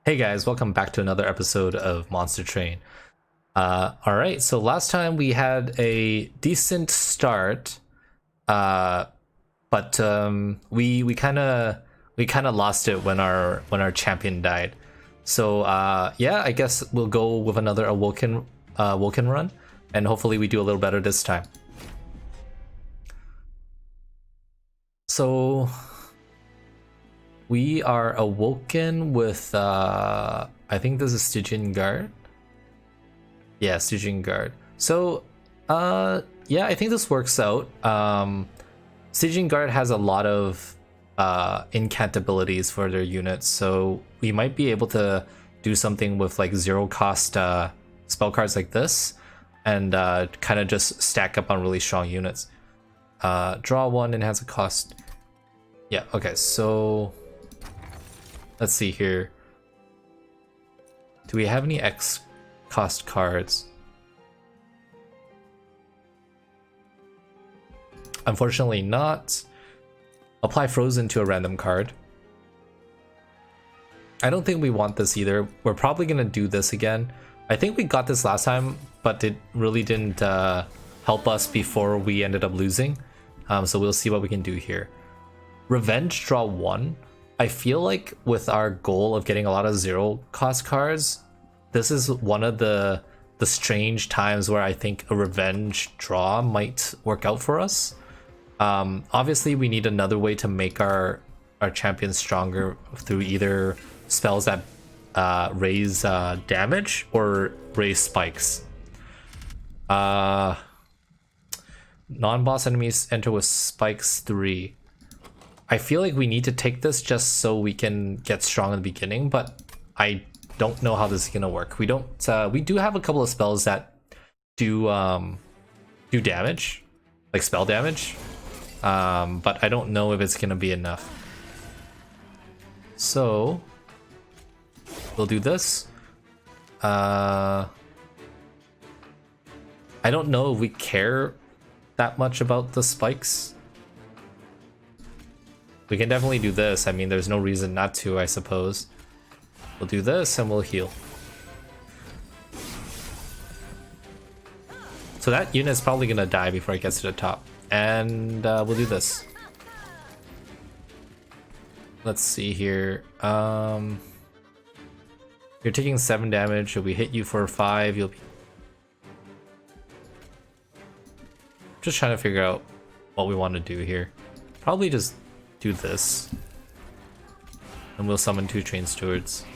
Hey guys, welcome back to another episode of Monster Train. Alright, so last time we had a decent start, but we kinda lost it when our champion died. So yeah, I guess we'll go with another Awoken run, and hopefully we do a little better this time. So we are awoken with I think this is Stygian Guard. Yeah, Stygian Guard. So yeah, I think this works out. Stygian Guard has a lot of incant abilities for their units, so we might be able to do something with like zero cost spell cards like this, and kind of just stack up on really strong units. Draw one and has a cost. Yeah, okay, so let's see here. Do we have any X cost cards? Unfortunately not. Apply Frozen to a random card. I don't think we want this either. We're probably gonna do this again. I think we got this last time, but it really didn't help us before we ended up losing. So we'll see what we can do here. Revenge, draw one. I feel like with our goal of getting a lot of zero cost cards, this is one of the strange times where I think a revenge draw might work out for us. Obviously we need another way to make our champions stronger through either spells that raise damage or raise spikes. Non-boss enemies enter with spikes 3. I feel like we need to take this just so we can get strong in the beginning, but I don't know how this is gonna work. We don't. We do have a couple of spells that do damage, like spell damage, but I don't know if it's gonna be enough. So we'll do this. I don't know if we care that much about the spikes. We can definitely do this. I mean, there's no reason not to, I suppose. We'll do this and we'll heal. So that unit is probably gonna die before it gets to the top. And we'll do this. Let's see here. You're taking 7 damage. If we hit you for 5, you'll be... Just trying to figure out what we want to do here. Probably just do this. And we'll summon 2 Train Stewards.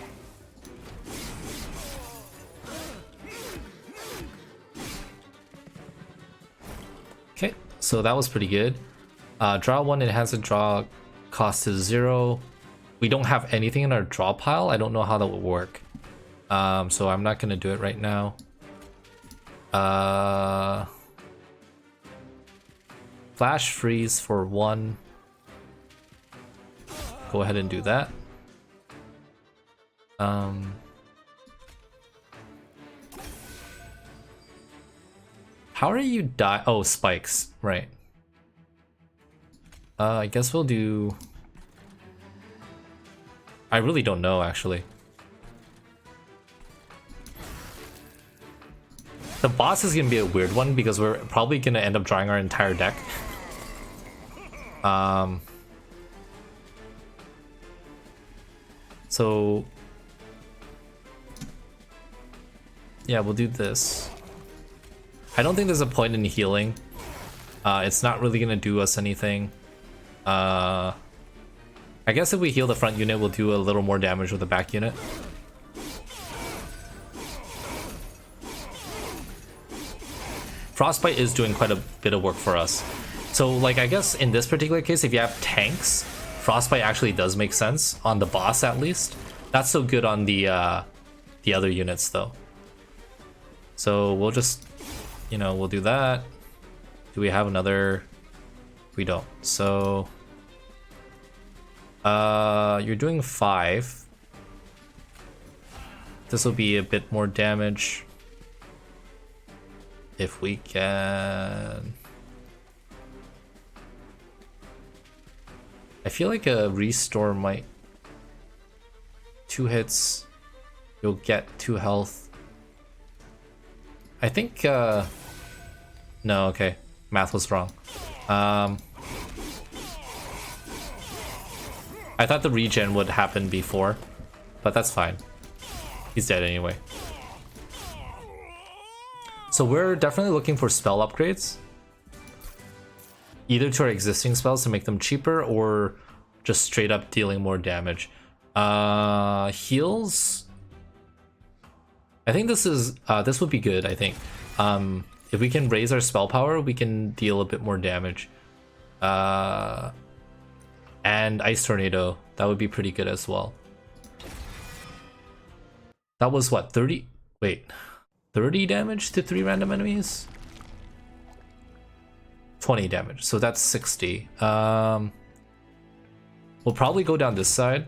Okay, so that was pretty good. Draw 1, it has a draw cost to 0. We don't have anything in our draw pile. I don't know how that would work. So I'm not gonna do it right now. Flash freeze for 1. Go ahead and do that. How are you die? Oh, spikes, right. I guess we'll do... I really don't know, actually. The boss is gonna be a weird one because we're probably gonna end up drawing our entire deck. So yeah, we'll do this. I don't think there's a point in healing. It's not really gonna do us anything. I guess if we heal the front unit, we'll do a little more damage with the back unit. Frostbite is doing quite a bit of work for us. So like, I guess in this particular case, if you have tanks, Frostbite actually does make sense on the boss at least. Not so good on the other units though. So we'll just, you know, we'll do that. Do we have another? We don't. So you're doing 5. This will be a bit more damage if we can. I feel like a restore might... 2 hits. You'll get 2 health. I think, no, okay. Math was wrong. I thought the regen would happen before, but that's fine. He's dead anyway. So we're definitely looking for spell upgrades. Either to our existing spells to make them cheaper, or just straight up dealing more damage. Heals. I think this is this would be good. I think if we can raise our spell power, we can deal a bit more damage. And Ice Tornado, that would be pretty good as well. That was what, 30? Wait, 30 damage to 3 random enemies? 20 damage, so that's 60. We'll probably go down this side.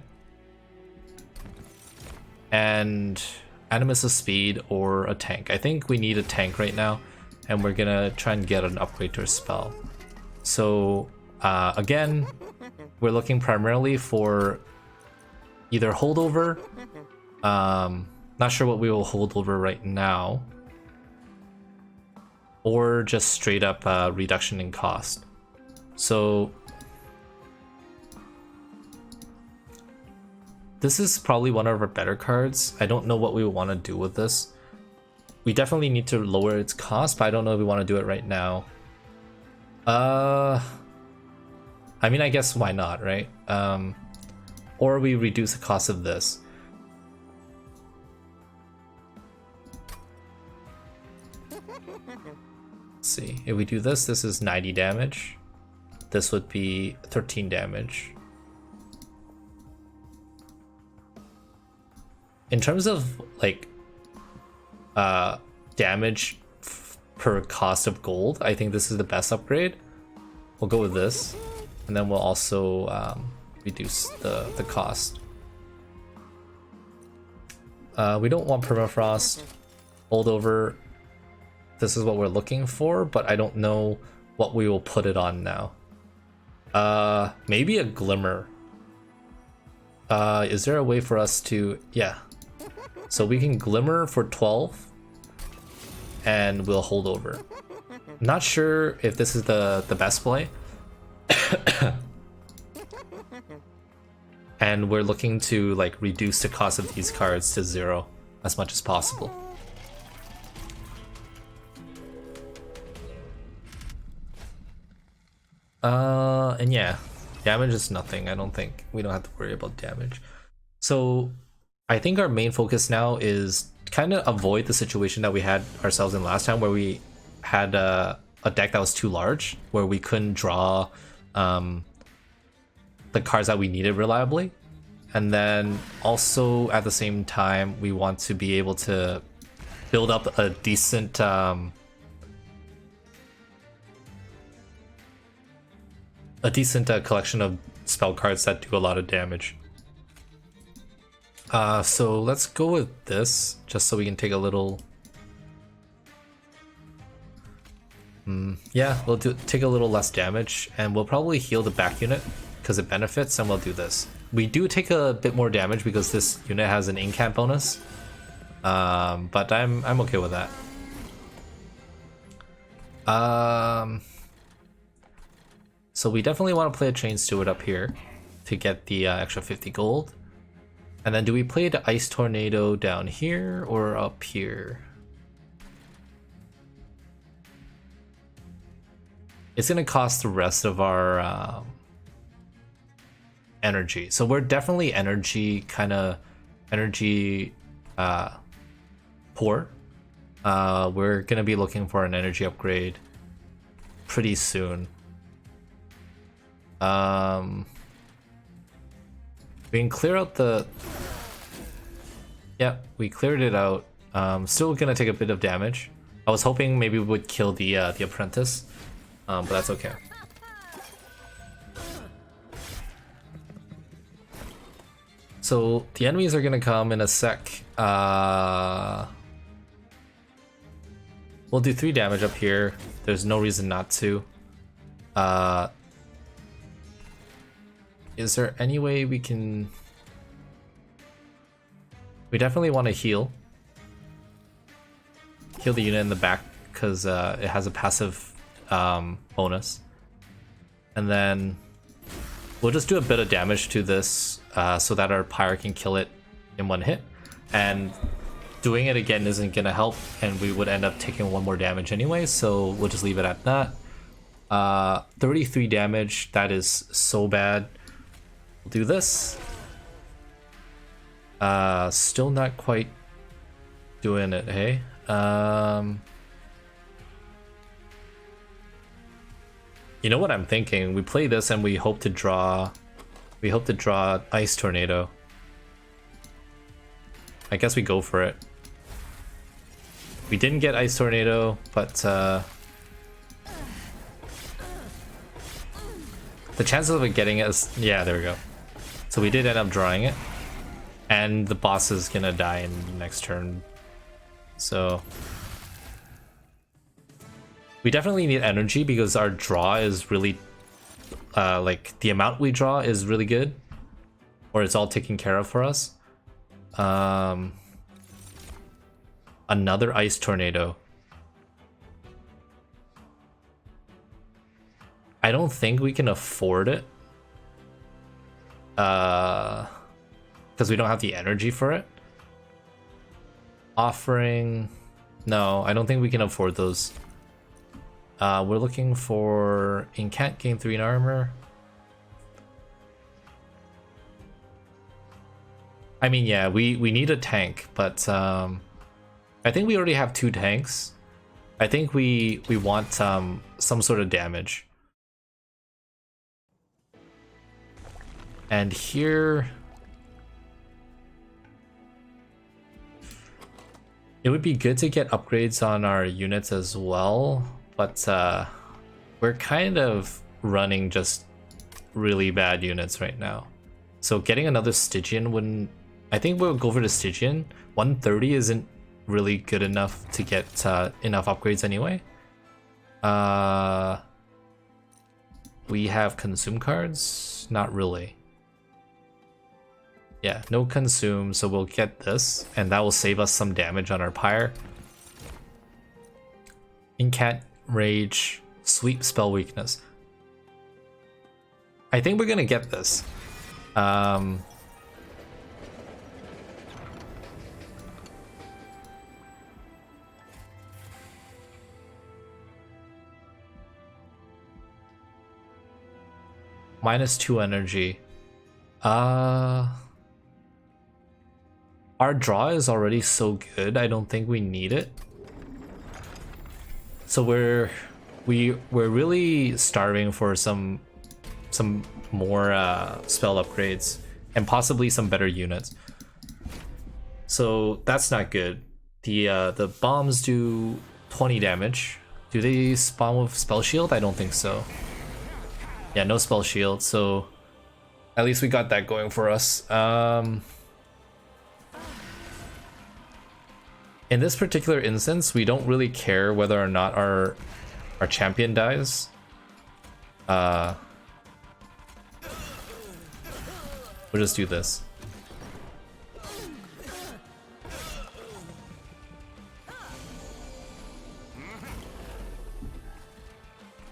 And Animus of Speed or a tank. I think we need a tank right now, and we're gonna try and get an upgrade to our spell. So again, we're looking primarily for either holdover. Not sure what we will hold over right now, or just straight up reduction in cost. So this is probably one of our better cards. I don't know what we want to do with this. We definitely need to lower its cost, but I don't know if we want to do it right now. I mean, I guess why not, right? Or we reduce the cost of this. Let's see, if we do this, this is 90 damage. This would be 13 damage. In terms of like damage per cost of gold, I think this is the best upgrade. We'll go with this, and then we'll also reduce the cost. We don't want permafrost. Holdover. This is what we're looking for, but I don't know what we will put it on now. Maybe a glimmer. Is there a way for us to... Yeah. So we can glimmer for 12 and we'll hold over. Not sure if this is the best play. And we're looking to like reduce the cost of these cards to 0 as much as possible. And yeah, damage is nothing. I don't think we don't have to worry about damage. So I think our main focus now is kind of avoid the situation that we had ourselves in last time, where we had a deck that was too large, where we couldn't draw the cards that we needed reliably. And then also at the same time, we want to be able to build up a decent collection of spell cards that do a lot of damage. So let's go with this, just so we can take a little... yeah, we'll take a little less damage, and we'll probably heal the back unit because it benefits, and we'll do this. We do take a bit more damage because this unit has an incant bonus, but I'm okay with that. So we definitely want to play a Chain Steward up here to get the extra 50 gold. And then do we play the Ice Tornado down here or up here? It's going to cost the rest of our energy. So we're definitely energy poor. We're going to be looking for an energy upgrade pretty soon. We can clear out the... Yeah, we cleared it out. Still gonna take a bit of damage. I was hoping maybe we would kill the apprentice, but that's okay. So the enemies are gonna come in a sec. We'll do 3 damage up here. There's no reason not to. Is there any way we can... We definitely want to heal. Heal the unit in the back because it has a passive bonus. And then we'll just do a bit of damage to this so that our pyre can kill it in one hit. And doing it again isn't going to help, and we would end up taking one more damage anyway, so we'll just leave it at that. 33 damage, that is so bad. We'll do this. Still not quite doing it, hey? You know what I'm thinking? We play this and we hope to draw Ice Tornado. I guess we go for it. We didn't get Ice Tornado, but the chances of it getting it is, yeah, there we go. So we did end up drawing it, and the boss is gonna die in the next turn. So we definitely need energy because our draw is really like the amount we draw is really good, or it's all taken care of for us. Another Ice Tornado. I don't think we can afford it. Because we don't have the energy for it. Offering. No, I don't think we can afford those. We're looking for Incant, gain 3 in armor. I mean, yeah, we need a tank, but I think we already have 2 tanks. I think we want some sort of damage. And here it would be good to get upgrades on our units as well, but we're kind of running just really bad units right now. So getting another Stygian wouldn't... I think we'll go for the Stygian. 130 isn't really good enough to get enough upgrades anyway. We have consume cards? Not really. Yeah, no consume, so we'll get this, and that will save us some damage on our pyre. Incant, Rage, Sweep, Spell Weakness. I think we're gonna get this. -2 energy. Our draw is already so good, I don't think we need it. So we're really starving for some more spell upgrades and possibly some better units. So that's not good. The bombs do 20 damage. Do they spawn with spell shield? I don't think so. Yeah, no spell shield, so at least we got that going for us. In this particular instance, we don't really care whether or not our champion dies. We'll just do this.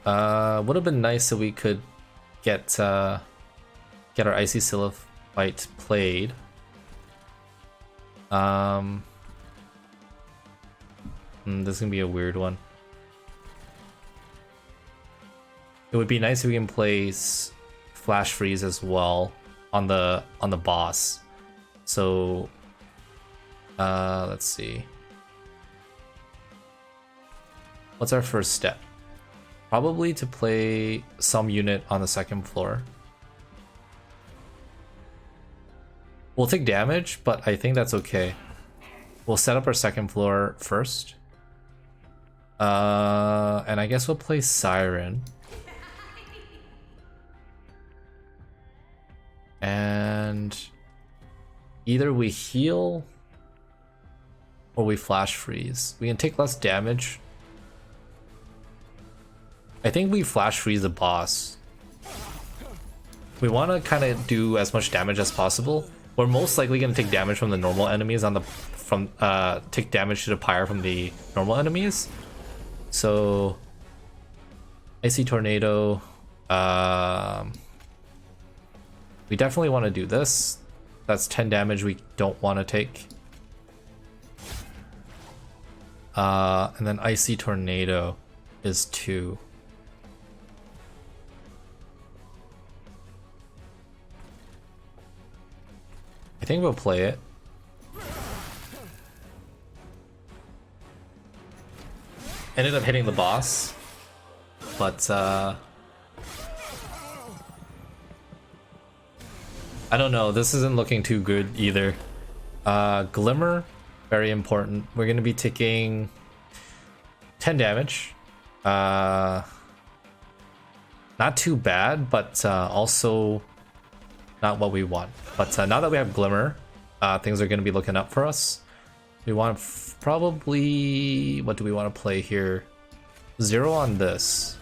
Would have been nice if we could get our Icy Silhouette played. This is gonna be a weird one. It would be nice if we can place Flash Freeze as well on the boss. So let's see. What's our first step? Probably to play some unit on the second floor. We'll take damage, but I think that's okay. We'll set up our second floor first. And I guess we'll play Siren. And either we heal or we Flash Freeze. We can take less damage. I think we Flash Freeze the boss. We want to kind of do as much damage as possible, We're most likely gonna take damage from the normal enemies on the take damage to the pyre from the normal enemies. So Icy Tornado. We definitely want to do this. That's 10 damage we don't want to take. And then Icy Tornado is 2. I think we'll play it. Ended up hitting the boss, but I don't know, this isn't looking too good either. Glimmer, very important. We're gonna be taking 10 damage. Not too bad, but also not what we want. But now that we have Glimmer, things are gonna be looking up for us. We want probably, what do we want to play here? 0 on this.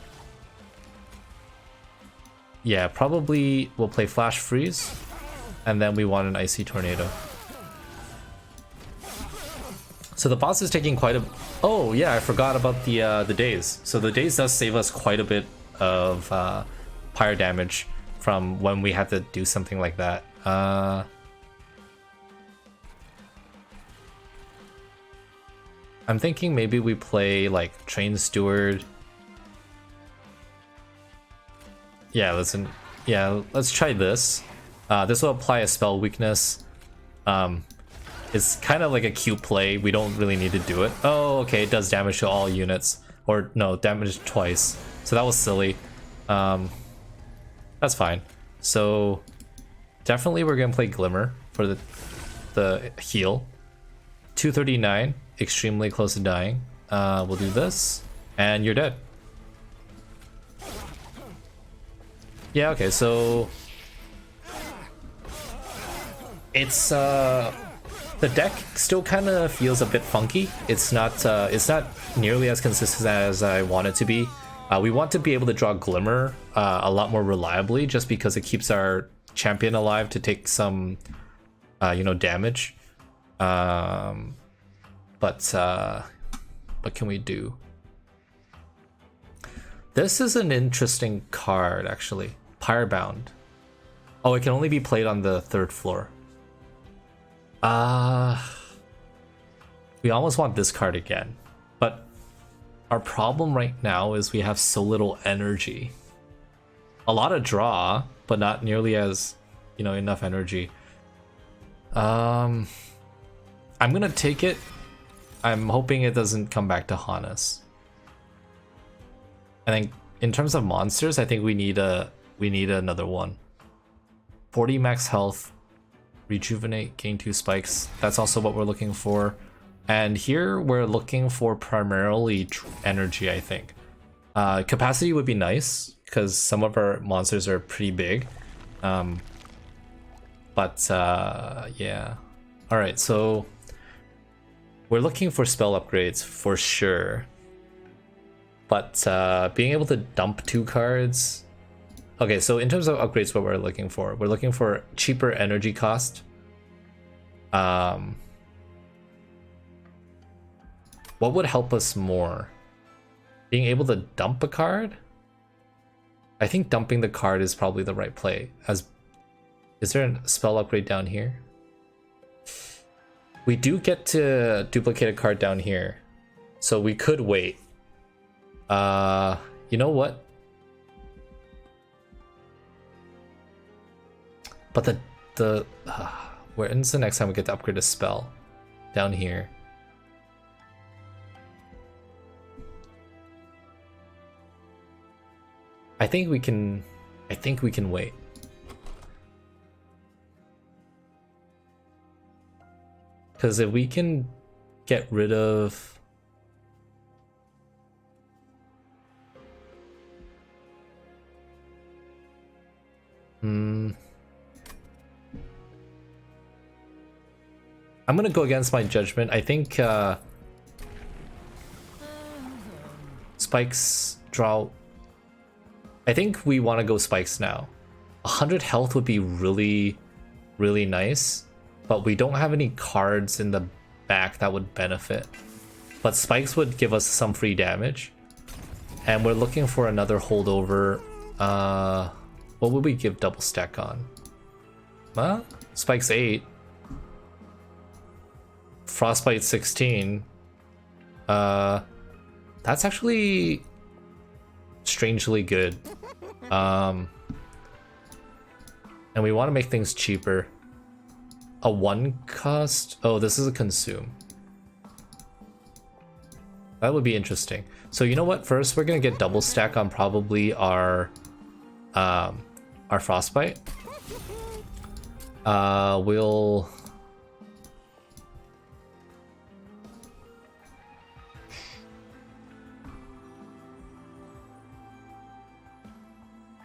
Yeah, probably we'll play Flash Freeze, and then we want an Icy Tornado. So the boss is taking quite a... Oh yeah, I forgot about the daze. So the daze does save us quite a bit of pyre damage from when we have to do something like that. I'm thinking maybe we play like Train Steward. Yeah, let's try this. This will apply a spell weakness. It's kind of like a cute play. We don't really need to do it. Oh, okay, it does damage to all units. Or no, damage twice. So that was silly. That's fine. So definitely we're gonna play Glimmer for the heal. 239, extremely close to dying. We'll do this, and you're dead. Yeah, okay, so it's the deck still kind of feels a bit funky. It's not nearly as consistent as I want it to be. We want to be able to draw Glimmer a lot more reliably, just because it keeps our champion alive to take some damage. But what can we do? This is an interesting card, actually. Pirebound. Oh, it can only be played on the 3rd floor. We almost want this card again, but our problem right now is we have so little energy. A lot of draw, but not nearly as, enough energy. I'm gonna take it. I'm hoping it doesn't come back to haunt us. I think in terms of monsters, I think we need another one. 40 max health, rejuvenate, gain 2 spikes. That's also what we're looking for. And here we're looking for primarily energy, I think. Capacity would be nice because some of our monsters are pretty big. Yeah. All right, so we're looking for spell upgrades for sure. But being able to dump 2 cards. Okay, so in terms of upgrades, what we're looking for cheaper energy cost. What would help us more? Being able to dump a card? I think dumping the card is probably the right play. Is there a spell upgrade down here? We do get to duplicate a card down here, so we could wait. You know what? But when's the next time we get to upgrade a spell? Down here. I think we can wait. Because if we can get rid of... I'm gonna go against my judgment. I think spikes draw... I think we want to go spikes now. 100 health would be really really nice, but we don't have any cards in the back that would benefit. But spikes would give us some free damage. And we're looking for another holdover. What would we give double stack on? Spikes 8. Frostbite 16. That's actually strangely good. And we want to make things cheaper. A 1 cost? Oh, this is a consume. That would be interesting. So you know what? First, we're gonna get double stack on probably our frostbite. We'll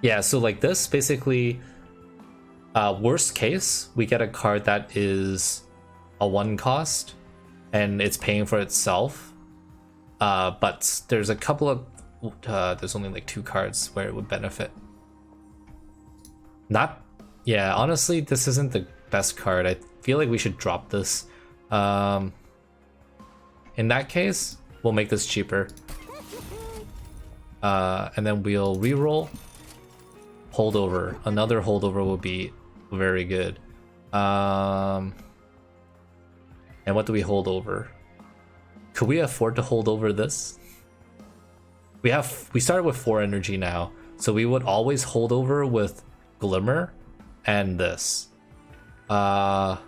yeah. So like this, basically, worst case, we get a card that is a 1 cost, and it's paying for itself. But there's a couple of there's only like 2 cards where it would benefit. Yeah, honestly, this isn't the best card. I feel like we should drop this. In that case, we'll make this cheaper. And then we'll reroll. Holdover. Another holdover will be very good. And what do we hold over? Could we afford to hold over this? We started with 4 energy now, so we would always hold over with Glimmer and this. I'm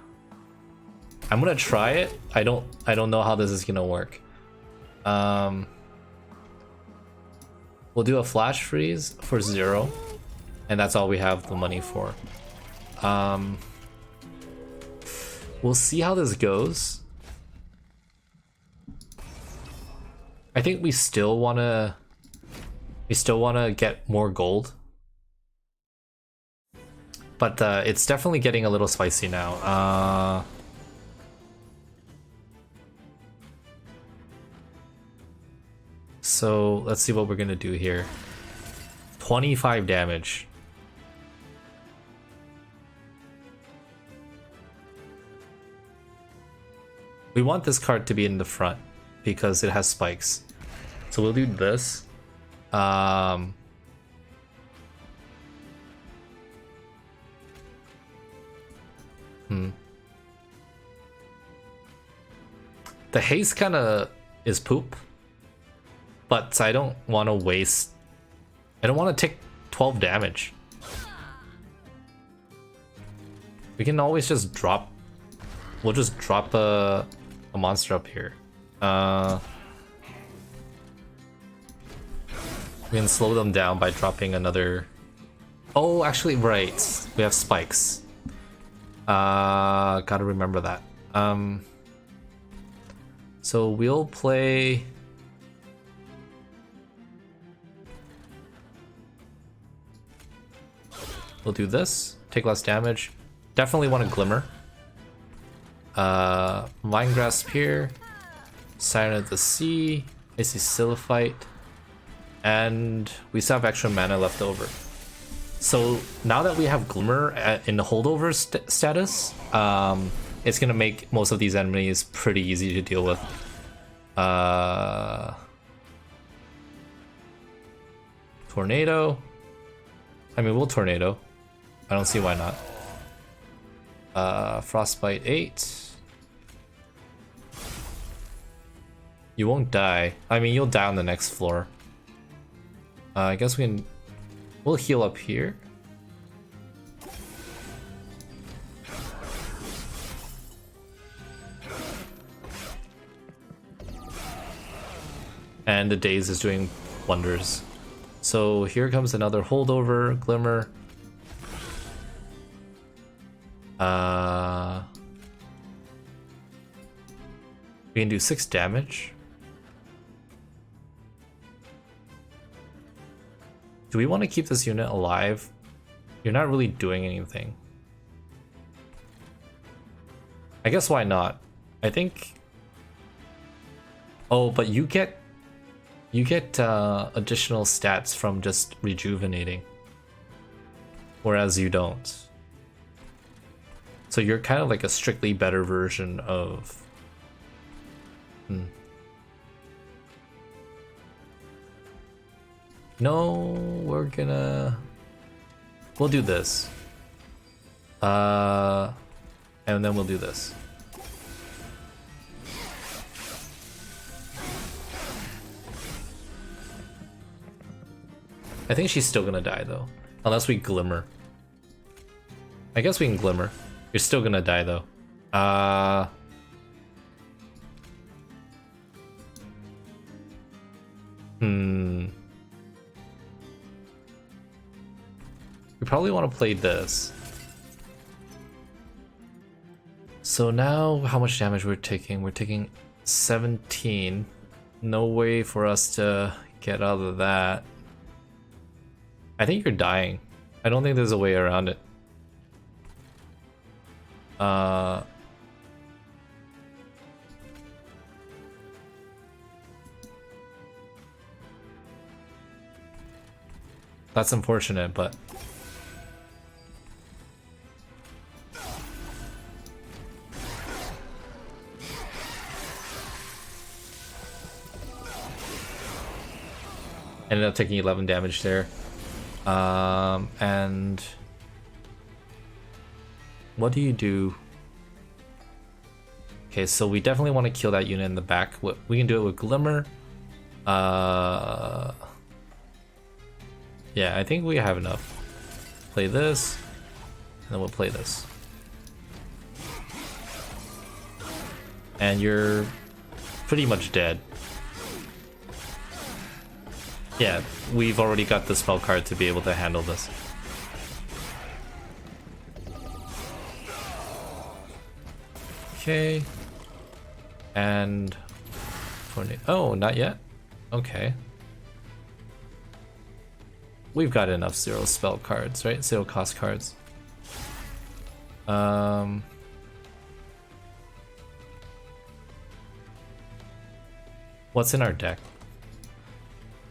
gonna try it. I don't know how this is gonna work. We'll do a flash freeze for 0, and that's all we have the money for. We'll see how this goes. I think we still wanna get more gold, but it's definitely getting a little spicy now. So let's see what we're gonna do here. 25 damage. We want this card to be in the front because it has spikes. So we'll do this. The haste kind of is poop, but I don't want to waste. I don't want to take 12 damage. We can always just drop. We'll just drop a monster up here. We can slow them down by dropping another. Oh, actually, right. We have spikes. Gotta remember that. So we'll play. We'll do this. Take less damage. Definitely want a Glimmer. Vine Grasp here. Siren of the Sea. Icy Siliphyte. And we still have extra mana left over. So now that we have Glimmer in the holdover status, it's gonna make most of these enemies pretty easy to deal with. Tornado. I mean, we'll Tornado. I don't see why not. Frostbite 8. You won't die. I mean, you'll die on the next floor. I guess we'll heal up here. And the Daze is doing wonders. So here comes another holdover, Glimmer. We can do 6 damage. Do we want to keep this unit alive? You're not really doing anything. I guess why not? I think. Oh, but you get additional stats from just rejuvenating, whereas you don't. So you're kind of like a strictly better version of... No, we're gonna... We'll do this. And then we'll do this. I think she's still gonna die though. Unless we glimmer. I guess we can glimmer. You're still gonna die though. We probably want to play this. So now, how much damage we're taking? We're taking 17. No way for us to get out of that. I think you're dying. I don't think there's a way around it. That's unfortunate, but... Ended up taking 11 damage there. And... What do you do? Okay, so we definitely want to kill that unit in the back. We can do it with Glimmer. Yeah, I think we have enough. Play this, and then we'll play this. And you're pretty much dead. Yeah, we've already got the spell card to be able to handle this. Okay. And... Oh, not yet? Okay. We've got enough 0 spell cards, right? 0 cost cards. What's in our deck?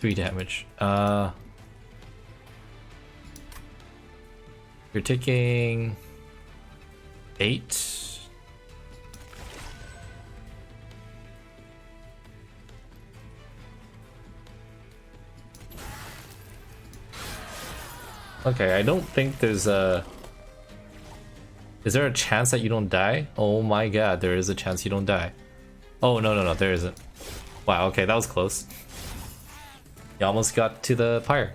3 damage. You're taking 8. Okay, I don't think there's a... Is there a chance that you don't die? Oh my god, there is a chance you don't die. Oh, no, there isn't. Wow, okay, that was close. You almost got to the pyre.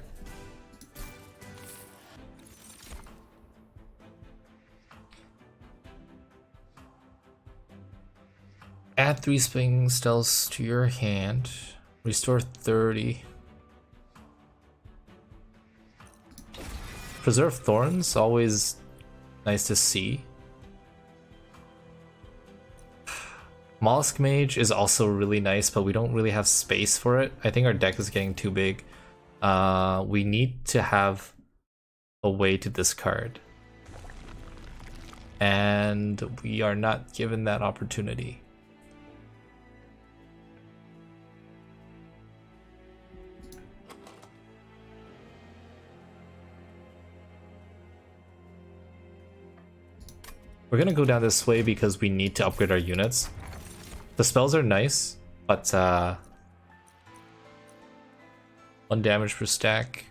Add 3 spring spells to your hand. Restore 30. Preserve Thorns, always nice to see. Mollusk Mage is also really nice, but we don't really have space for it. I think our deck is getting too big. We need to have a way to discard. And we are not given that opportunity. We're gonna go down this way because we need to upgrade our units. The spells are nice, but 1 damage per stack.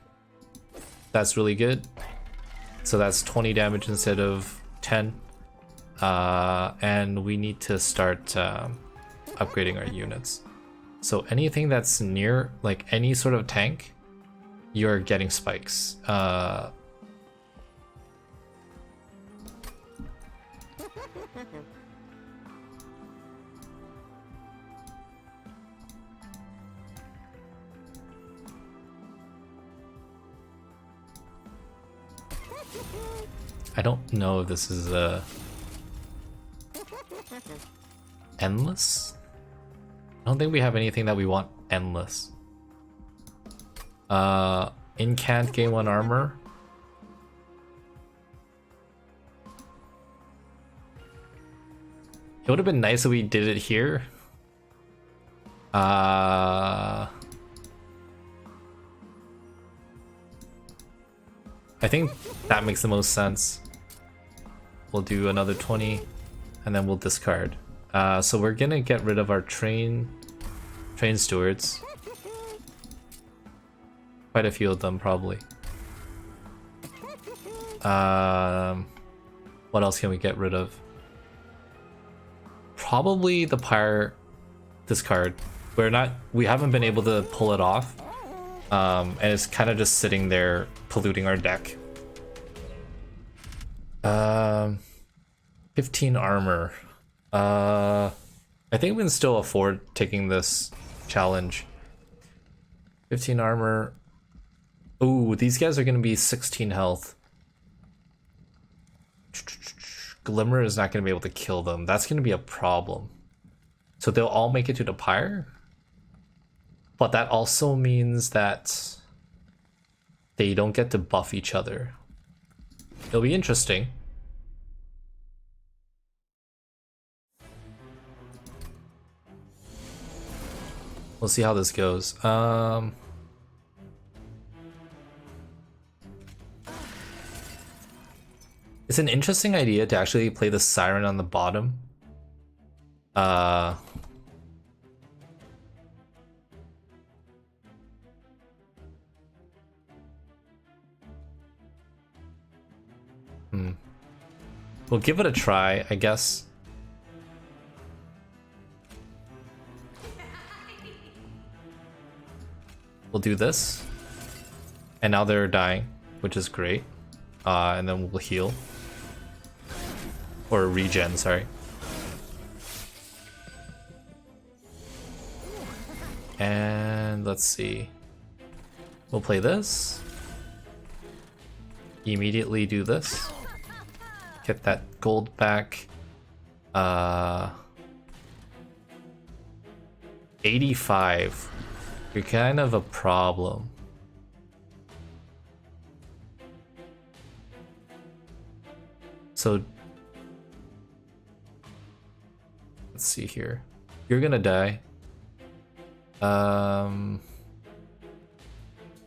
That's really good. So that's 20 damage instead of 10. And we need to start upgrading our units. So anything that's near, like any sort of tank, you're getting spikes. I don't know if this is endless. I don't think we have anything that we want endless. Incant gain 1 armor. It would have been nice if we did it here. I think that makes the most sense. we'll do another 20, and then we'll discard. So we're gonna get rid of our train stewards. Quite a few of them, probably. What else can we get rid of? Probably the pyre discard. We haven't been able to pull it off. And it's kind of just sitting there polluting our deck. 15 armor. I think we can still afford taking this challenge. 15 armor. Ooh, these guys are gonna be 16 health. Glimmer is not gonna be able to kill them. That's gonna be a problem. So they'll all make it to the pyre? But that also means that they don't get to buff each other. It'll be interesting. We'll see how this goes. It's an interesting idea to actually play the Siren on the bottom. We'll give it a try, I guess. We'll do this. And now they're dying, which is great. And then we'll heal. Or regen, sorry. And let's see. We'll play this. Immediately do this. Get that gold back. 85. You're kind of a problem. So let's see here. You're gonna die.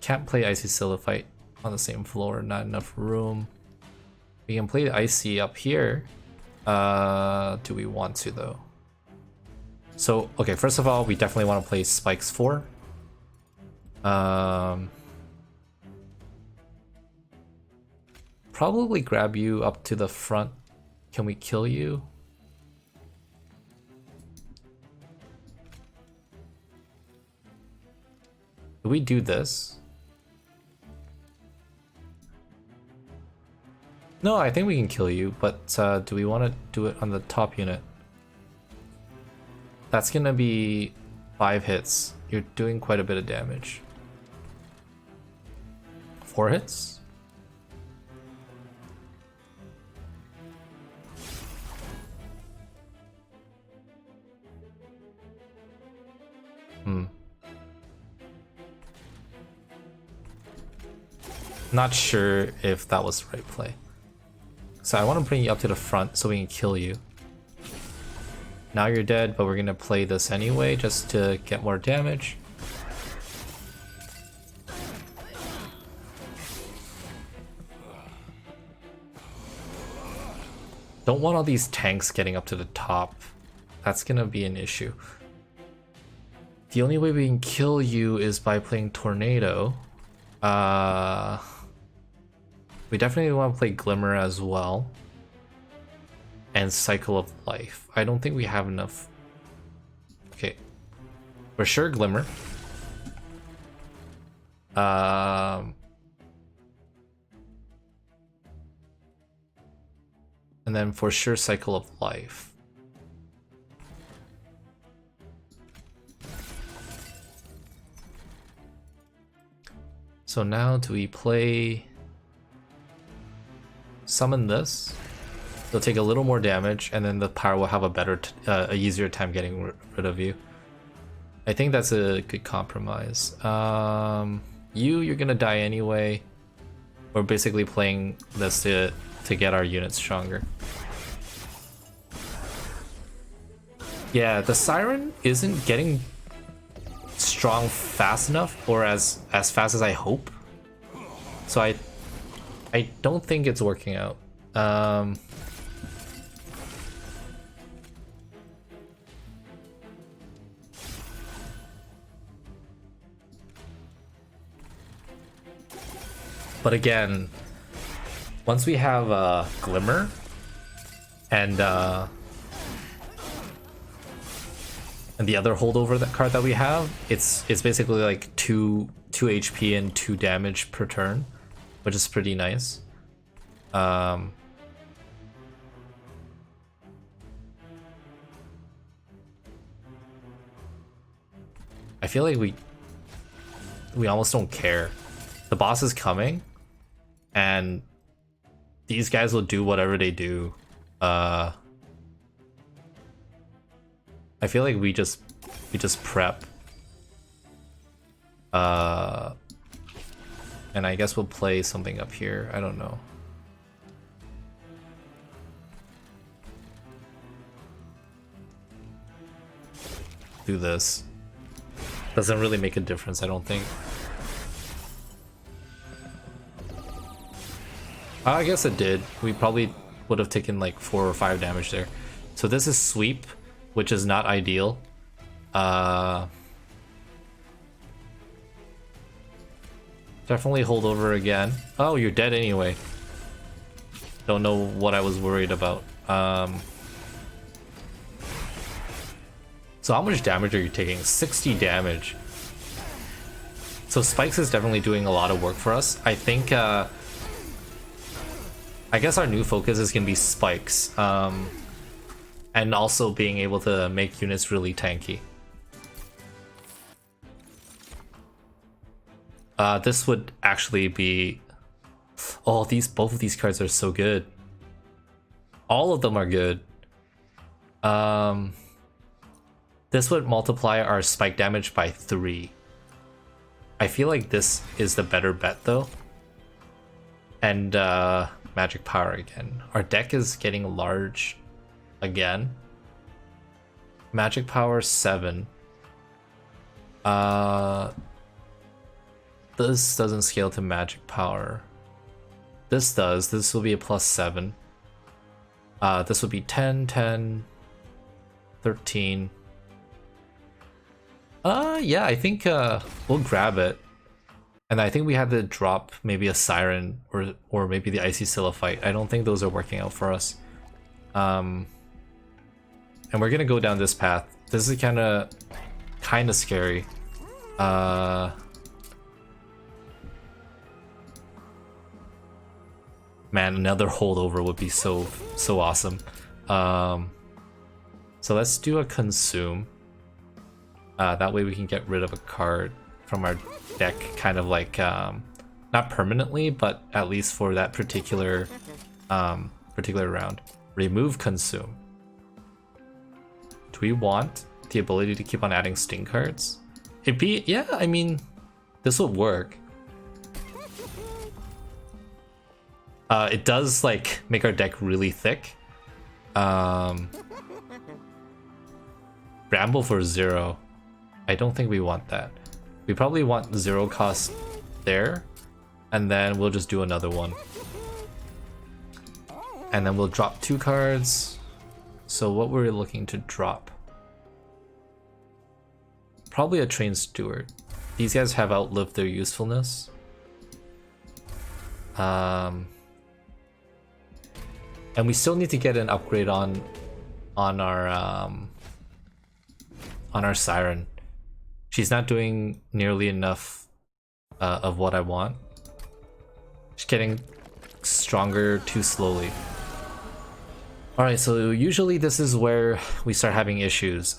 Can't play Icy Siliphite on the same floor, not enough room. We can play the Icy up here. Do we want to though? So, okay, first of all, we definitely want to play Spikes 4. Probably grab you up to the front. Can we kill you? Do we do this? No, I think we can kill you, but do we want to do it on the top unit? That's gonna be 5 hits. You're doing quite a bit of damage. 4 hits? Not sure if that was the right play. So I want to bring you up to the front so we can kill you. Now you're dead, but we're gonna play this anyway just to get more damage. Don't want all these tanks getting up to the top. That's gonna be an issue. The only way we can kill you is by playing Tornado. We definitely want to play Glimmer as well. And Cycle of Life. I don't think we have enough. Okay. For sure Glimmer. And then for sure Cycle of Life. So now do we play... Summon this? They'll take a little more damage, and then the power will have a better, a easier time getting rid of you. I think that's a good compromise. You're gonna die anyway. We're basically playing this to get our units stronger. Yeah, the Siren isn't getting strong fast enough, or as fast as I hope. So I don't think it's working out. But again, once we have Glimmer and the other holdover that card that we have, it's basically like 2 HP and 2 damage per turn, which is pretty nice. I feel like we almost don't care. The boss is coming, and these guys will do whatever they do. I feel like we just prep. And I guess we'll play something up here. I don't know. Do this. Doesn't really make a difference, I don't think. I guess it did. We probably would have taken like 4 or 5 damage there. So this is sweep, which is not ideal. Definitely hold over again. Oh, you're dead anyway. Don't know what I was worried about. So how much damage are you taking? 60 damage. So Spikes is definitely doing a lot of work for us. I think, I guess our new focus is going to be Spikes. And also being able to make units really tanky. This would actually be... Oh, both of these cards are so good. All of them are good. This would multiply our spike damage by 3. I feel like this is the better bet though. And magic power again. Our deck is getting large again. Magic power 7. This doesn't scale to magic power. This does. This will be a +7. This would be 10, 10, 13. Yeah, I think we'll grab it. And I think we had to drop maybe a Siren or maybe the Icy Silliphite. I don't think those are working out for us. And we're gonna go down this path. This is kinda scary. Man, another holdover would be so awesome. So let's do a consume. That way we can get rid of a card from our deck, kind of like not permanently, but at least for that particular round. Remove consume. Do we want the ability to keep on adding sting cards? Yeah, I mean, this would work. It does like make our deck really thick. Bramble for 0. I don't think we want that. We probably want 0 cost there, and then we'll just do another one. And then we'll drop 2 cards. So what we're looking to drop? Probably a Train Steward. These guys have outlived their usefulness. And we still need to get an upgrade on our Siren. She's not doing nearly enough of what I want. She's getting stronger too slowly. Alright, so usually this is where we start having issues.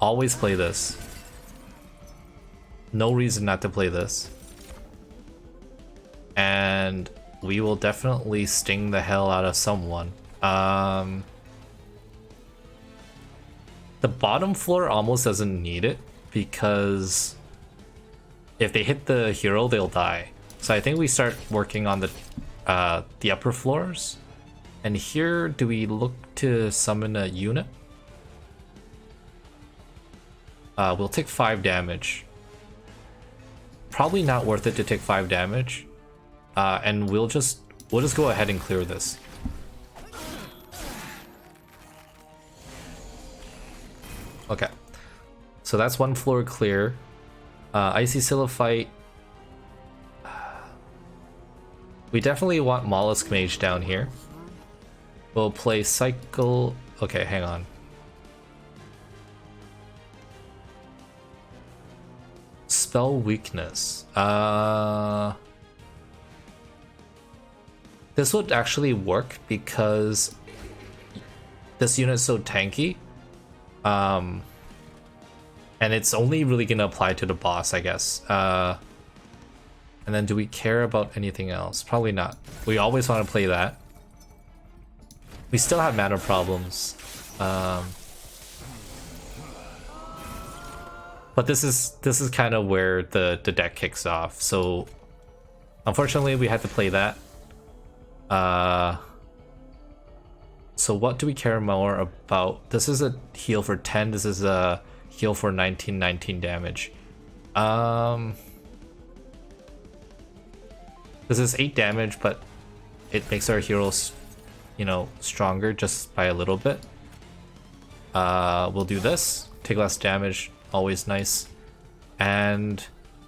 Always play this. No reason not to play this. And we will definitely sting the hell out of someone. The bottom floor almost doesn't need it, because if they hit the hero, they'll die. So I think we start working on the upper floors. And here, do we look to summon a unit? We'll take 5 damage. Probably not worth it to take 5 damage. And we'll just go ahead and clear this. Okay, so that's one floor clear. Icy Silliphite We definitely want Mollusk Mage down here. We'll play Cycle... Okay, hang on. Spell Weakness. This would actually work because this unit is so tanky. And it's only really gonna apply to the boss, I guess. And then do we care about anything else? Probably not. We always want to play that. We still have mana problems. But this is kind of where the deck kicks off. So unfortunately we had to play that. So what do we care more about? This is a heal for 10. This is a heal for 19 damage. This is 8 damage, but it makes our heroes, you know, stronger just by a little bit. We'll do this. Take less damage, always nice. And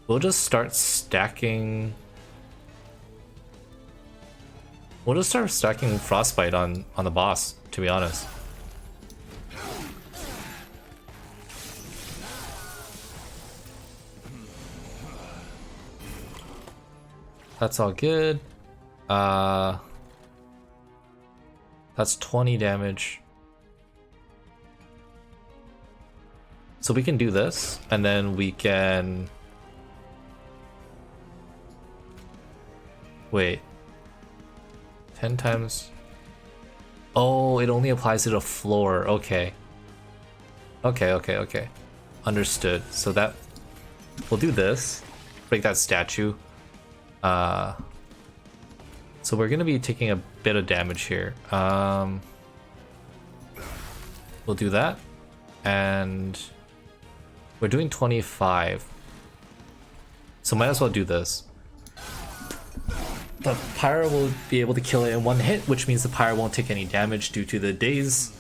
we'll just start stacking... We'll just start stacking Frostbite on the boss, to be honest. That's all good. That's 20 damage. So we can do this, and then we can... Wait. 10 times... Oh, it only applies to the floor. Okay. Okay. Understood. So that... We'll do this. Break that statue. So we're gonna be taking a bit of damage here. We'll do that. And... We're doing 25. So might as well do this. The pyre will be able to kill it in one hit, which means the pyre won't take any damage due to the daze.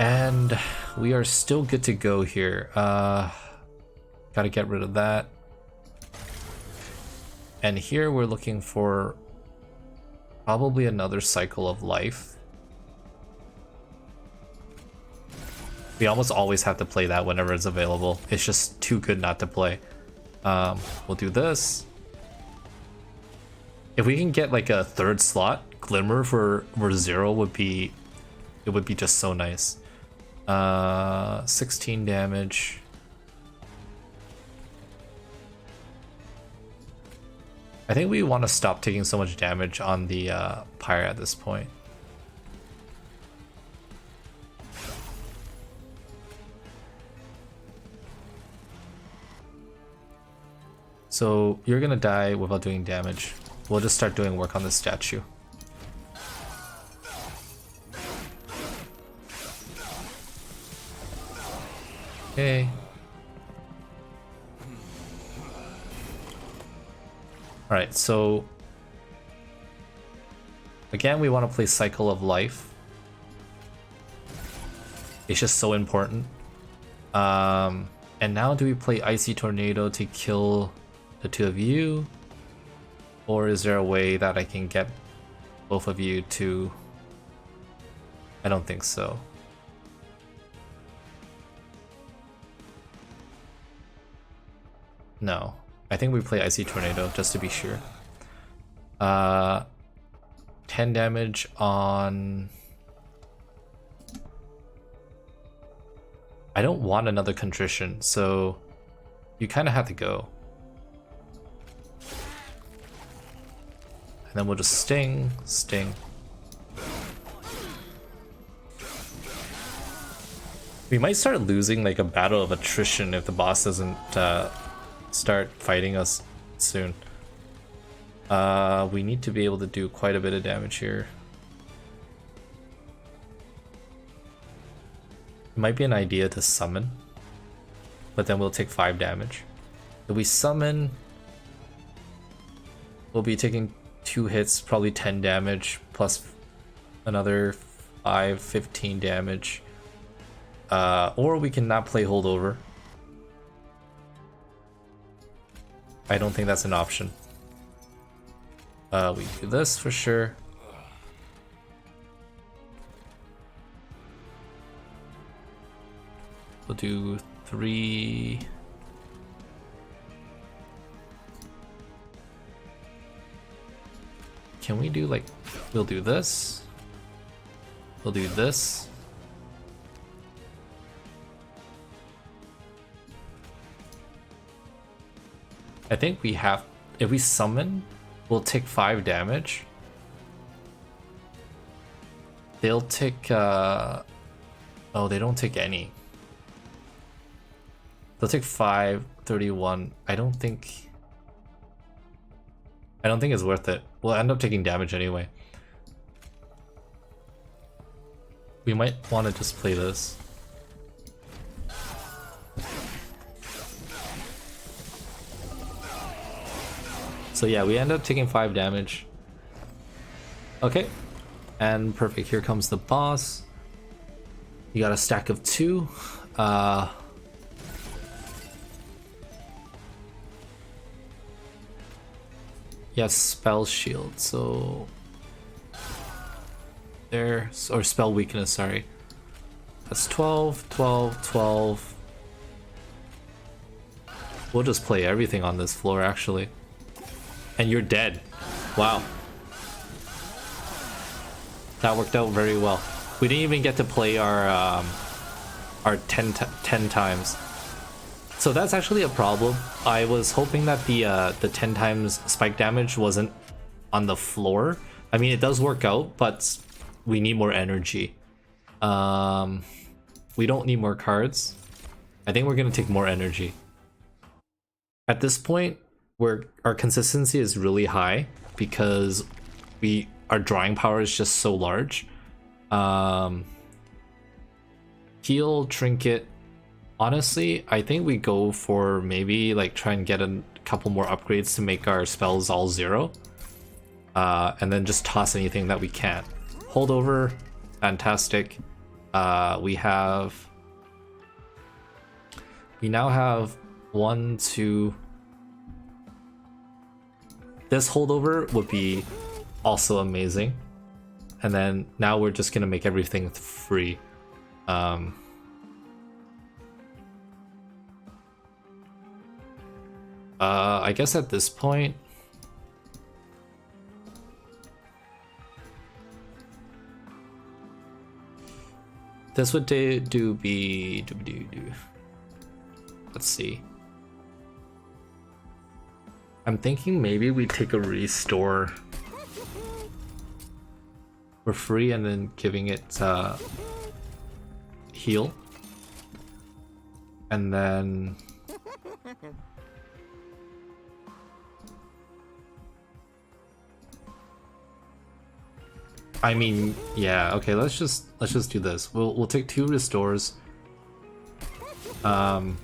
And we are still good to go here. Gotta get rid of that. And here we're looking for probably another cycle of life. We almost always have to play that whenever it's available. It's just too good not to play. We'll do this. If we can get like a third slot, Glimmer for 0 would be... It would be just so nice. 16 damage. I think we want to stop taking so much damage on the pyre at this point. So you're gonna die without doing damage. We'll just start doing work on this statue. Okay. Alright, so again we want to play Cycle of Life. It's just so important. And now do we play Icy Tornado to kill the two of you? Or is there a way that I can get both of you to... I don't think so. No. I think we play Icy Tornado just to be sure. 10 damage on... I don't want another Contrition, so you kind of have to go. And then we'll just sting. We might start losing like a battle of attrition if the boss doesn't start fighting us soon. We need to be able to do quite a bit of damage here. It might be an idea to summon, but then we'll take 5 damage. If we summon, we'll be taking 2 hits, probably 10 damage, plus another 15 damage. Or we can not play holdover. I don't think that's an option. We do this for sure. We'll do 3. Can we do like, we'll do this. We'll do this. I think we have, if we summon, we'll take 5 damage. They'll take, oh, they don't take any. They'll take 5, 31. I don't think it's worth it. We'll end up taking damage anyway. We might want to just play this. So yeah, we end up taking 5 damage. Okay. And perfect. Here comes the boss. You got a stack of 2. Yes, spell shield, so there, or spell weakness, sorry. That's 12, 12, 12. We'll just play everything on this floor, actually. And you're dead. Wow. That worked out very well. We didn't even get to play our 10 times. So that's actually a problem. I was hoping that the 10 times spike damage wasn't on the floor. I mean, it does work out, but we need more energy. We don't need more cards. I think we're gonna take more energy. At this point, our consistency is really high because our drawing power is just so large. Heal, trinket. Honestly, I think we go for maybe like try and get a couple more upgrades to make our spells all 0. And then just toss anything that we can. Holdover, fantastic. We now have 1, 2. This holdover would be also amazing. And then now we're just gonna make everything free. I guess at this point, this would do. Let's see. I'm thinking maybe we take a restore for free and then giving it heal, and then I mean, yeah, okay, let's just do this. We'll take 2 restores. And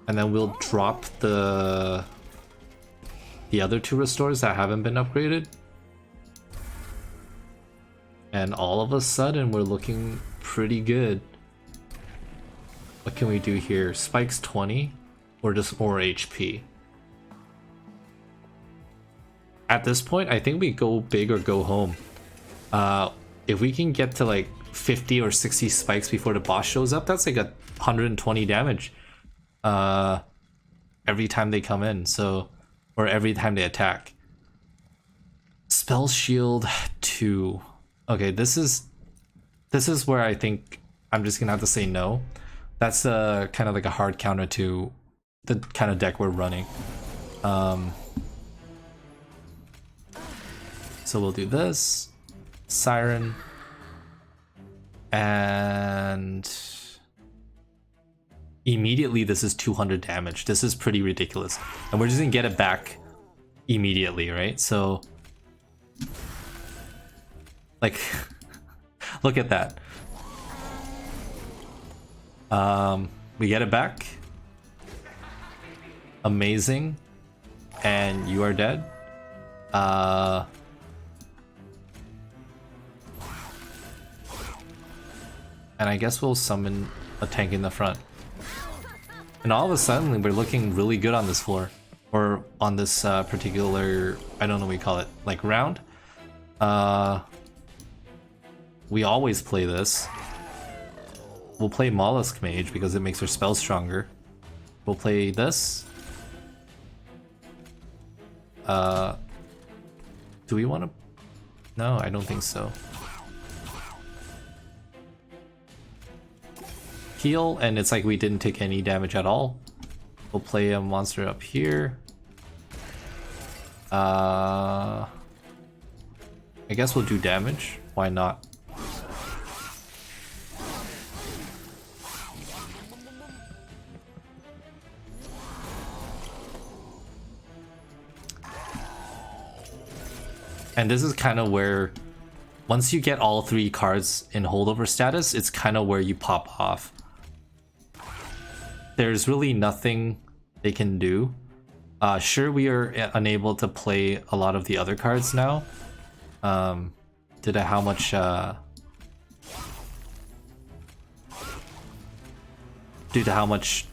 then we'll drop the other 2 restores that haven't been upgraded. And all of a sudden we're looking pretty good. What can we do here? Spikes 20 or just more HP? At this point, I think we go big or go home. If we can get to like 50 or 60 spikes before the boss shows up, that's like 120 damage every time they come in, so, or every time they attack. Spell shield 2. Okay, this is where I think I'm just gonna have to say no. That's kind of like a hard counter to the kind of deck we're running. So we'll do this. Siren, and immediately this is 200 damage. This is pretty ridiculous, and we're just gonna get it back immediately, right? So like look at that. We get it back, amazing, and you are dead. And I guess we'll summon a tank in the front. And all of a sudden, we're looking really good on this floor. or on this particular, I don't know what we call it, like round. We always play this. We'll play Mollusk Mage because it makes our spells stronger. We'll play this. Do we want to? No, I don't think so. Heal, and it's like we didn't take any damage at all. We'll play a monster up here. I guess we'll do damage. Why not? And this is kind of where, once you get all 3 cards in holdover status, it's kind of where you pop off. There's really nothing they can do. Sure, we are unable to play a lot of the other cards now. Due to how much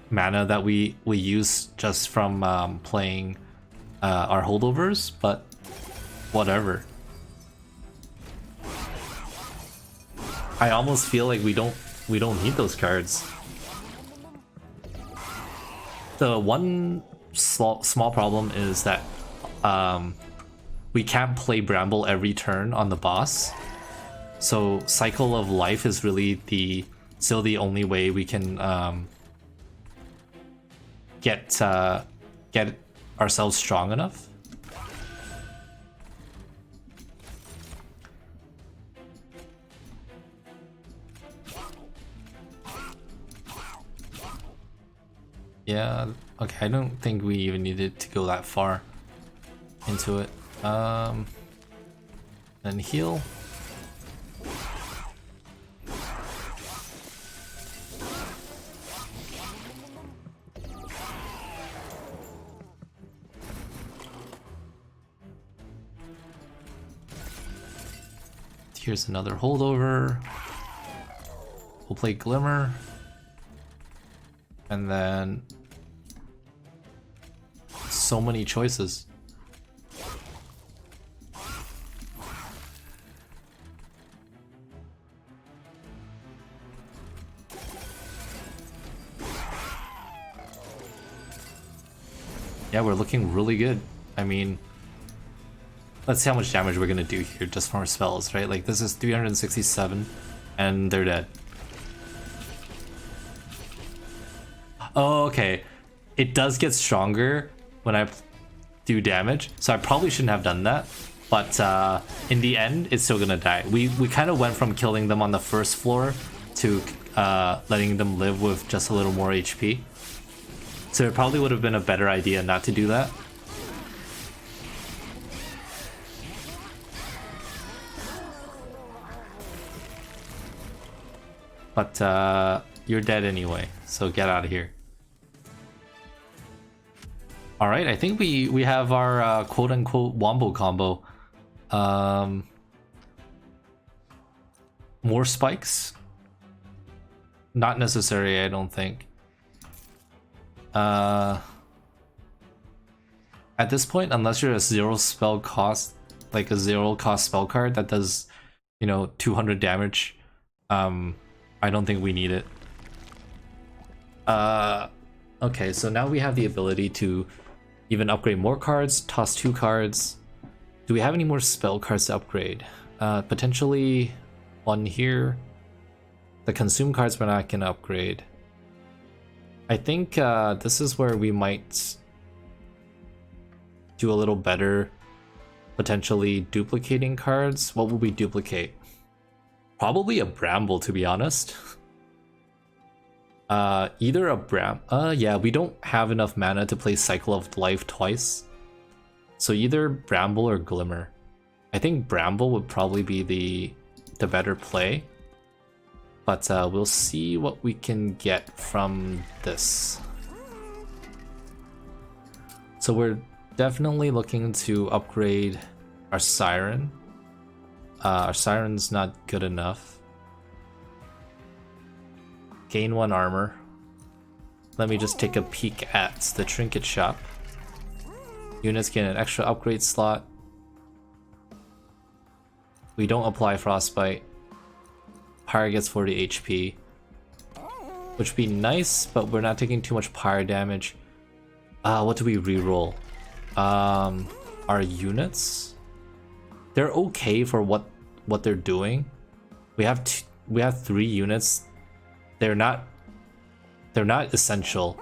mana that we use just from playing our holdovers, but whatever. I almost feel like we don't need those cards. The one small problem is that we can't play Bramble every turn on the boss. So Cycle of Life is really still the only way we can get ourselves strong enough. Yeah, okay, I don't think we even needed to go that far into it. Then heal. Here's another holdover. We'll play Glimmer. And then so many choices. Yeah, we're looking really good. I mean, let's see how much damage we're gonna do here just from our spells, right? Like, this is 367 and they're dead. Oh, okay. It does get stronger when I do damage, so I probably shouldn't have done that. But in the end, it's still gonna die. We kind of went from killing them on the first floor to letting them live with just a little more HP. So it probably would have been a better idea not to do that. But you're dead anyway, so get out of here. Alright, I think we have our quote-unquote wombo combo. More spikes? Not necessary, I don't think. At this point, unless you're a zero spell cost, like a zero cost spell card that does, 200 damage, I don't think we need it. Okay, so now we have the ability to even upgrade more cards, toss 2 cards. Do we have any more spell cards to upgrade? Potentially one here. The consume cards we're not gonna upgrade. I think this is where we might do a little better, potentially duplicating cards. What will we duplicate? Probably a Bramble, to be honest. Either a yeah, we don't have enough mana to play Cycle of Life twice. So either Bramble or Glimmer. I think Bramble would probably be the better play. But we'll see what we can get from this. So we're definitely looking to upgrade our Siren. Our Siren's not good enough. Gain 1 armor. let me just take a peek at the trinket shop. Units get an extra upgrade slot. We don't apply frostbite. Pyre gets 40 HP, which would be nice, but we're not taking too much pyre damage. What do we reroll? Our units, they're okay for what they're doing. We have 3 units. They're not essential.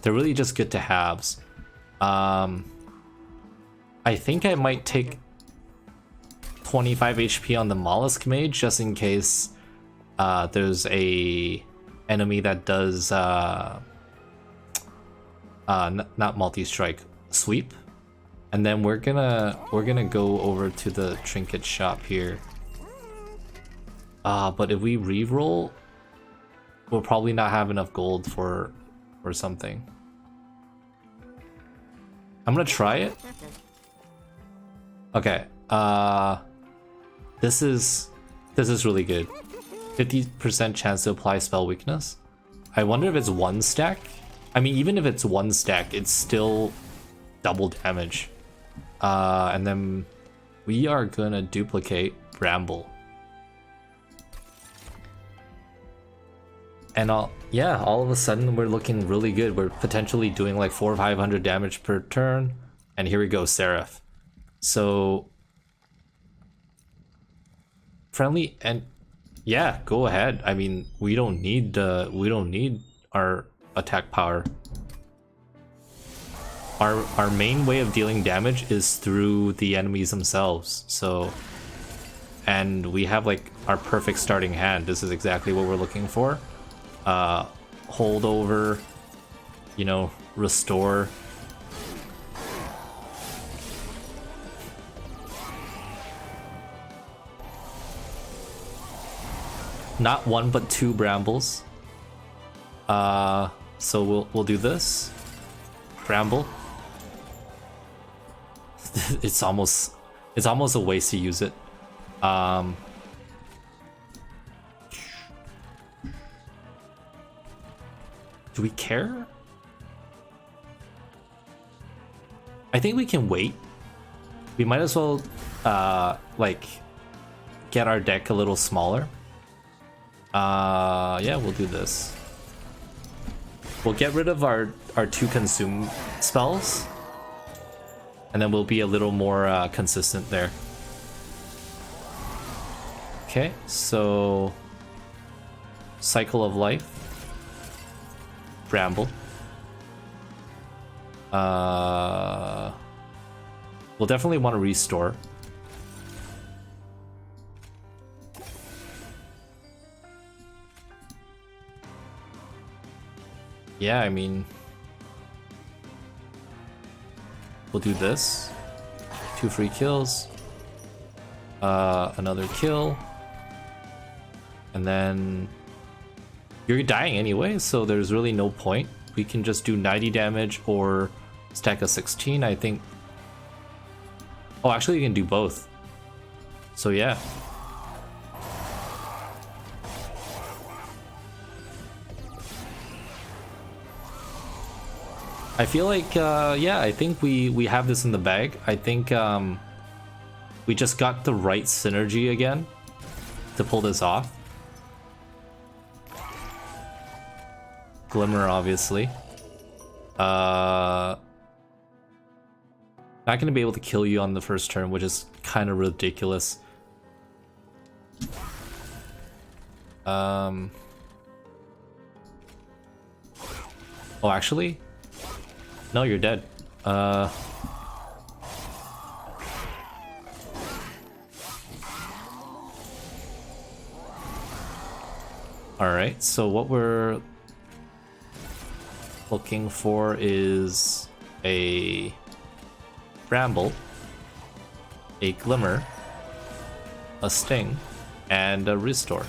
They're really just good to haves. I think I might take 25 HP on the mollusk mage just in case there's a enemy that does not multi-strike, sweep. And then we're gonna go over to the trinket shop here. But if we re-roll, we'll probably not have enough gold for something. I'm gonna try it. Okay. This is really good. 50% chance to apply spell weakness. I wonder if it's 1 stack. I mean, even if it's 1 stack, it's still double damage. And then we are gonna duplicate Bramble. And all of a sudden we're looking really good. We're potentially doing like 400 or 500 damage per turn. And here we go, Seraph. So friendly, and yeah, go ahead. I mean, we don't need our attack power. Our main way of dealing damage is through the enemies themselves. So, and we have like our perfect starting hand. This is exactly what we're looking for. Hold over, you know, restore. Not 1 but 2 brambles. So we'll do this. Bramble. It's almost a waste to use it. Do we care? I think we can wait. We might as well like get our deck a little smaller. Yeah, we'll do this. We'll get rid of our 2 consume spells, and then we'll be a little more consistent there. Okay, so cycle of life, Bramble. We'll definitely want to restore. Yeah, I mean, we'll do this. 2 free kills. Another kill. And then you're dying anyway, so there's really no point. We can just do 90 damage or stack a 16, I think. Oh, actually, you can do both. So yeah. I feel like, yeah, I think we have this in the bag. I think we just got the right synergy again to pull this off. Glimmer, obviously. Not gonna be able to kill you on the first turn, which is kind of ridiculous. Oh, actually? No, you're dead. Alright, so what we're looking for is a Bramble, a Glimmer, a Sting, and a Restore.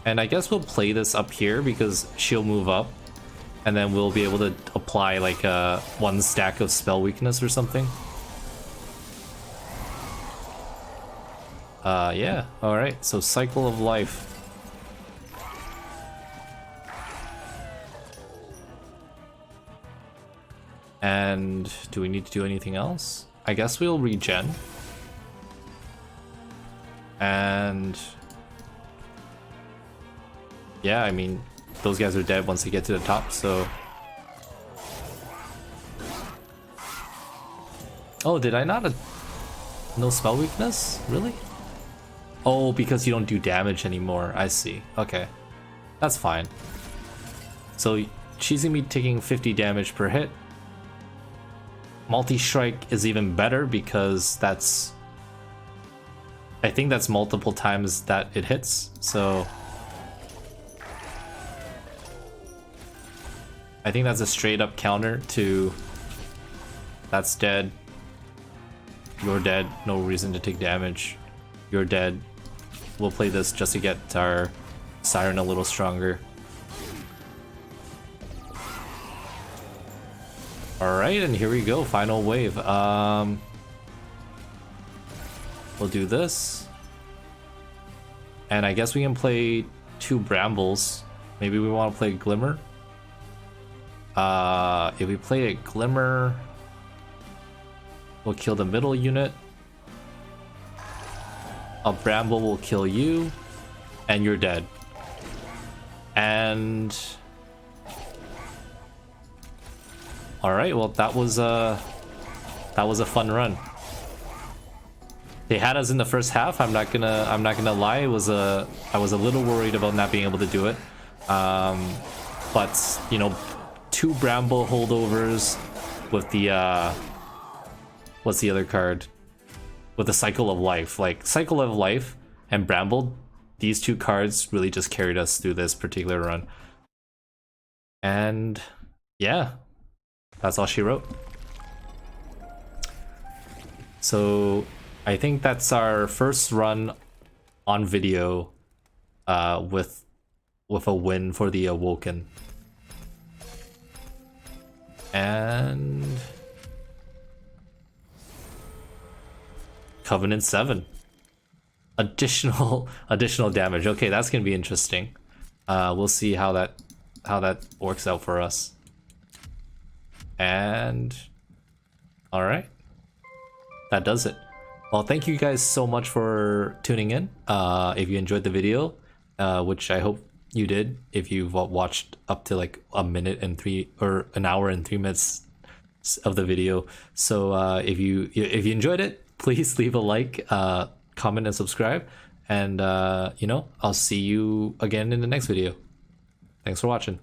And I guess we'll play this up here because she'll move up, and then we'll be able to apply like a 1 stack of spell weakness or something. Yeah, alright, so cycle of life. And do we need to do anything else? I guess we'll regen. And yeah, I mean, those guys are dead once they get to the top, so. Oh, did I not? No spell weakness? Really? Oh, because you don't do damage anymore. I see. Okay. That's fine. So she's gonna be taking 50 damage per hit. Multi-strike is even better because that's... I think that's multiple times that it hits, so... I think that's a straight up counter to... That's dead. You're dead, no reason to take damage. You're dead. We'll play this just to get our Siren a little stronger. Alright, and here we go, final wave. We'll do this. And I guess we can play 2 Brambles. Maybe we want to play Glimmer. If we play a Glimmer, we'll kill the middle unit. A Bramble will kill you, and you're dead. And all right, well that was a fun run. They had us in the first half. I'm not gonna lie. I was a little worried about not being able to do it. But you know, 2 Bramble holdovers with the what's the other card? With the Cycle of Life. Like Cycle of Life and Bramble, these 2 cards really just carried us through this particular run. And yeah, that's all she wrote. So I think that's our first run on video with a win for the Awoken. And Covenant 7. Additional damage. Okay, that's gonna be interesting. We'll see how that works out for us. And all right, that does it. Well, thank you guys so much for tuning in. If you enjoyed the video, which I hope you did, if you've watched up to like an hour and 3 minutes of the video. So if you enjoyed it, please leave a like, comment, and subscribe. And you know, I'll see you again in the next video. Thanks for watching.